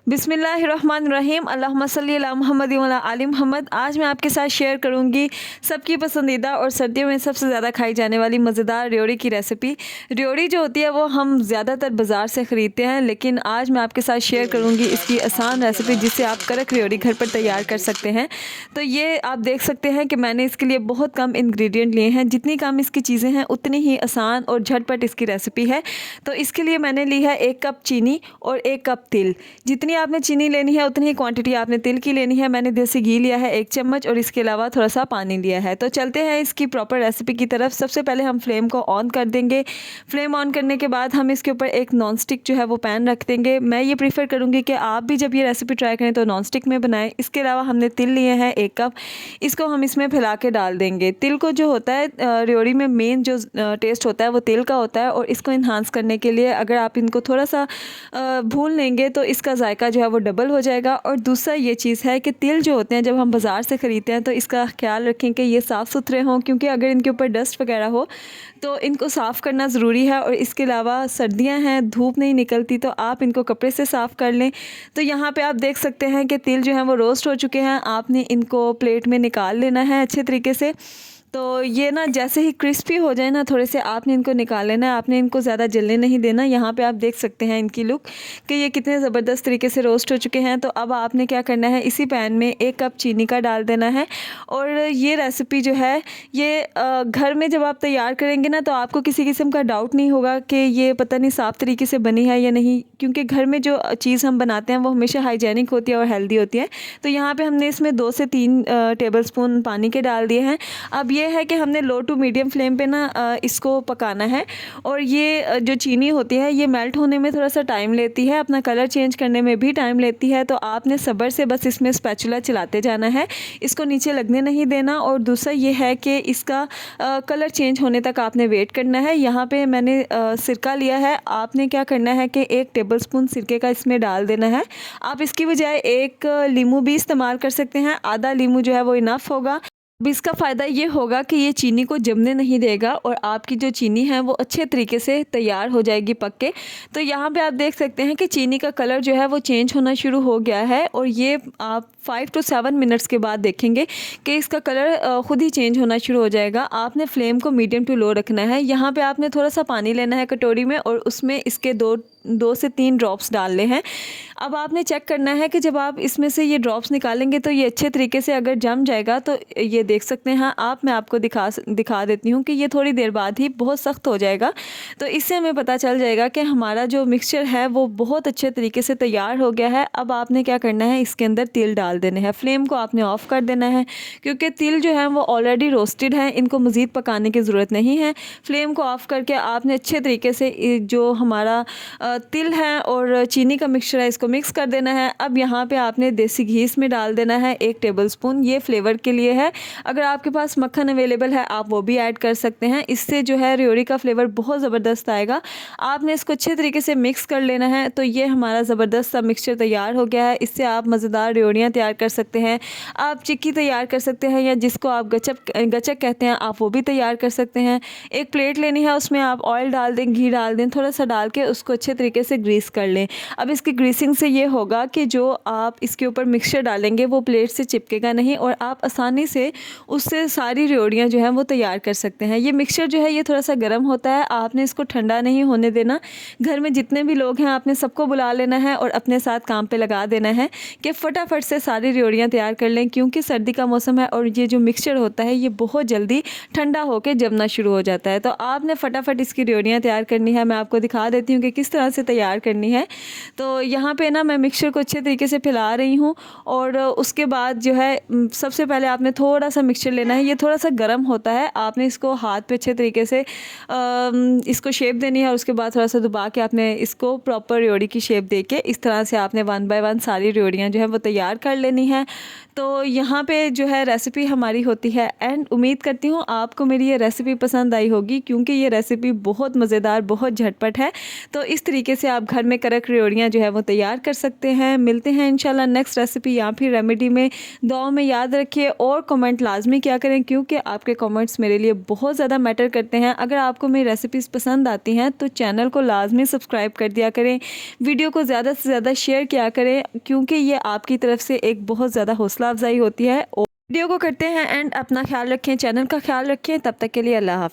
बिस्मिल्लाहिर्रहमानिर्रहीम अल्लाहुम्मा सल्ली अला मुहम्मद व अला आलि मुहम्मद। आज मैं आपके साथ शेयर करूंगी सबकी पसंदीदा और सर्दियों में सबसे ज़्यादा खाई जाने वाली मज़ेदार र्योड़ी की रेसिपी। र्योड़ी जो होती है वो हम ज़्यादातर बाज़ार से ख़रीदते हैं, लेकिन आज मैं आपके साथ शेयर करूंगी इसकी आसान रेसिपी जिससे आप कड़क र्योड़ी घर पर तैयार कर सकते हैं। तो ये आप देख सकते हैं कि मैंने इसके लिए बहुत कम इंग्रेडिएंट लिए हैं। जितनी कम इसकी चीज़ें हैं उतनी ही आसान और झटपट इसकी रेसिपी है। तो इसके लिए मैंने ली है 1 कप चीनी और 1 कप तिल। जितनी आपने चीनी लेनी है उतनी ही क्वांटिटी आपने तिल की लेनी है। मैंने देसी घी लिया है 1 चम्मच और इसके अलावा थोड़ा सा पानी लिया है। तो चलते हैं इसकी प्रॉपर रेसिपी की तरफ। सबसे पहले हम फ्लेम को ऑन कर देंगे। फ्लेम ऑन करने के बाद हम इसके ऊपर एक नॉन स्टिक जो है वो पैन रख देंगे। मैं ये प्रीफर करूँगी कि आप भी जब ये रेसिपी ट्राई करें तो नॉन स्टिक में बनाएं। इसके अलावा हमने तिल लिए हैं 1 कप, इसको हम इसमें फैला के डाल देंगे। तिल को जो होता है र्योड़ी में मेन जो टेस्ट होता है वो तिल का होता है, और इसको इन्हांस करने के लिए अगर आप इनको थोड़ा सा भून लेंगे तो इसका जायका जो है वो डबल हो जाएगा। और दूसरा ये चीज़ है कि तिल जो होते हैं जब हम बाज़ार से ख़रीदते हैं तो इसका ख्याल रखें कि ये साफ़ सुथरे हों, क्योंकि अगर इनके ऊपर डस्ट वगैरह हो तो इनको साफ़ करना ज़रूरी है। और इसके अलावा सर्दियां हैं, धूप नहीं निकलती, तो आप इनको कपड़े से साफ़ कर लें। तो यहाँ पे आप देख सकते हैं कि तिल जो है वो रोस्ट हो चुके हैं। आपने इनको प्लेट में निकाल लेना है अच्छे तरीके से। तो ये ना जैसे ही क्रिस्पी हो जाए ना थोड़े से, आपने इनको निकाल लेना है। आपने इनको ज़्यादा जलने नहीं देना। यहाँ पे आप देख सकते हैं इनकी लुक कि ये कितने ज़बरदस्त तरीके से रोस्ट हो चुके हैं। तो अब आपने क्या करना है, इसी पैन में 1 कप चीनी का डाल देना है। और ये रेसिपी जो है ये घर में जब आप तैयार करेंगे ना तो आपको किसी किस्म का डाउट नहीं होगा कि ये पता नहीं साफ़ तरीके से बनी है या नहीं, क्योंकि घर में जो चीज़ हम बनाते हैं वो हमेशा हाइजेनिक होती है और हेल्दी होती है। तो यहाँ पर हमने इसमें 2 से 3 टेबल स्पून पानी के डाल दिए हैं। अब ये है कि हमने लो टू मीडियम फ्लेम पे ना इसको पकाना है। और ये जो चीनी होती है ये मेल्ट होने में थोड़ा सा टाइम लेती है, अपना कलर चेंज करने में भी टाइम लेती है। तो आपने सब्र से बस इसमें स्पैचुला चलाते जाना है, इसको नीचे लगने नहीं देना। और दूसरा ये है कि इसका कलर चेंज होने तक आपने वेट करना है। यहाँ पे मैंने सिरका लिया है। आपने क्या करना है कि 1 टेबल स्पून सिरके का इसमें डाल देना है। आप इसकी बजाय 1 लीमू भी इस्तेमाल कर सकते हैं, आधा लीमू जो है वो इनफ होगा। अब इसका फ़ायदा ये होगा कि ये चीनी को जमने नहीं देगा और आपकी जो चीनी है वो अच्छे तरीके से तैयार हो जाएगी पक के। तो यहाँ पे आप देख सकते हैं कि चीनी का कलर जो है वो चेंज होना शुरू हो गया है। और ये आप 5 to 7 मिनट्स के बाद देखेंगे कि इसका कलर ख़ुद ही चेंज होना शुरू हो जाएगा। आपने फ्लेम को मीडियम टू लो रखना है। यहाँ पे आपने थोड़ा सा पानी लेना है कटोरी में और उसमें इसके 2 से 3 ड्रॉप्स डालने हैं। अब आपने चेक करना है कि जब आप इसमें से ये ड्रॉप्स निकालेंगे तो ये अच्छे तरीके से अगर जम जाएगा तो ये देख सकते हैं मैं आपको दिखा देती हूँ कि ये थोड़ी देर बाद ही बहुत सख्त हो जाएगा। तो इससे हमें पता चल जाएगा कि हमारा जो मिक्सचर है वो बहुत अच्छे तरीके से तैयार हो गया है। अब आपने क्या करना है, इसके अंदर तिल डाल देने हैं। फ्लेम को आपने ऑफ़ कर देना है, क्योंकि तिल जो है वो ऑलरेडी रोस्टेड है, इनको मज़ीद पकाने की ज़रूरत नहीं है। फ्लेम को ऑफ़ करके आपने अच्छे तरीके से जो हमारा तिल है और चीनी का मिक्सचर है इसको मिक्स कर देना है। अब यहाँ पे आपने देसी घी इसमें डाल देना है 1 टेबल स्पून, ये फ्लेवर के लिए है। अगर आपके पास मक्खन अवेलेबल है आप वो भी ऐड कर सकते हैं। इससे जो है र्योड़ी का फ्लेवर बहुत ज़बरदस्त आएगा। आपने इसको अच्छे तरीके से मिक्स कर लेना है। तो ये हमारा ज़बरदस्त सा मिक्सचर तैयार हो गया है। इससे आप मज़ेदार र्योड़ियाँ तैयार कर सकते हैं, आप चिक्की तैयार कर सकते हैं, या जिसको आप गचक कहते हैं आप वो भी तैयार कर सकते हैं। एक प्लेट लेनी है, उसमें आप ऑयल डाल दें, घी डाल दें, थोड़ा सा डाल के उसको अच्छे तरीके से ग्रीस कर लें। अब इसकी ग्रीसिंग से ये होगा कि जो आप इसके ऊपर मिक्सचर डालेंगे वो प्लेट से चिपकेगा नहीं और आप आसानी से उससे सारी र्योड़ियाँ जो हैं वो तैयार कर सकते हैं। ये मिक्सचर जो है ये थोड़ा सा गर्म होता है, आपने इसको ठंडा नहीं होने देना। घर में जितने भी लोग हैं आपने सबको बुला लेना है और अपने साथ काम पे लगा देना है कि फटाफट से सारी र्योड़ियाँ तैयार कर लें, क्योंकि सर्दी का मौसम है और ये जो मिक्सचर होता है ये बहुत जल्दी ठंडा होकर जमना शुरू हो जाता है। तो आपने फटाफट इसकी र्योड़ियाँ तैयार करनी है। मैं आपको दिखा देती हूँ कि किस तरह से तैयार करनी है। तो यहाँ पे ना मैं मिक्सचर को अच्छे तरीके से फैला रही हूँ और उसके बाद जो है सबसे पहले आपने थोड़ा सा मिक्सचर लेना है। ये थोड़ा सा गर्म होता है, आपने इसको हाथ पे अच्छे तरीके से इसको शेप देनी है और उसके बाद थोड़ा सा दबा के आपने इसको प्रॉपर र्योड़ी की शेप दे के इस तरह से आपने 1 बाय 1 सारी र्योड़ियाँ जो है वो तैयार कर लेनी है। तो यहाँ पे जो है रेसिपी हमारी होती है एंड उम्मीद करती हूँ आपको मेरी ये रेसिपी पसंद आई होगी, क्योंकि ये रेसिपी बहुत मज़ेदार, बहुत झटपट है। तो इस तरीके से आप घर में कड़क र्योड़ियाँ जो है वो तैयार तैयार कर सकते हैं। मिलते हैं इंशाल्लाह नेक्स्ट रेसिपी या फिर रेमेडी में। दुआओं में याद रखिए और कमेंट लाजमी किया करें, क्योंकि आपके कमेंट्स मेरे लिए बहुत ज़्यादा मैटर करते हैं। अगर आपको मेरी रेसिपीज़ पसंद आती हैं तो चैनल को लाजमी सब्सक्राइब कर दिया करें, वीडियो को ज़्यादा से ज़्यादा शेयर किया करें, क्योंकि ये आपकी तरफ से एक बहुत ज़्यादा हौसला अफजाई होती है। और वीडियो को करते हैं एंड अपना ख्याल रखें, चैनल का ख्याल रखें। तब तक के लिए अल्लाह हाफ़िज़।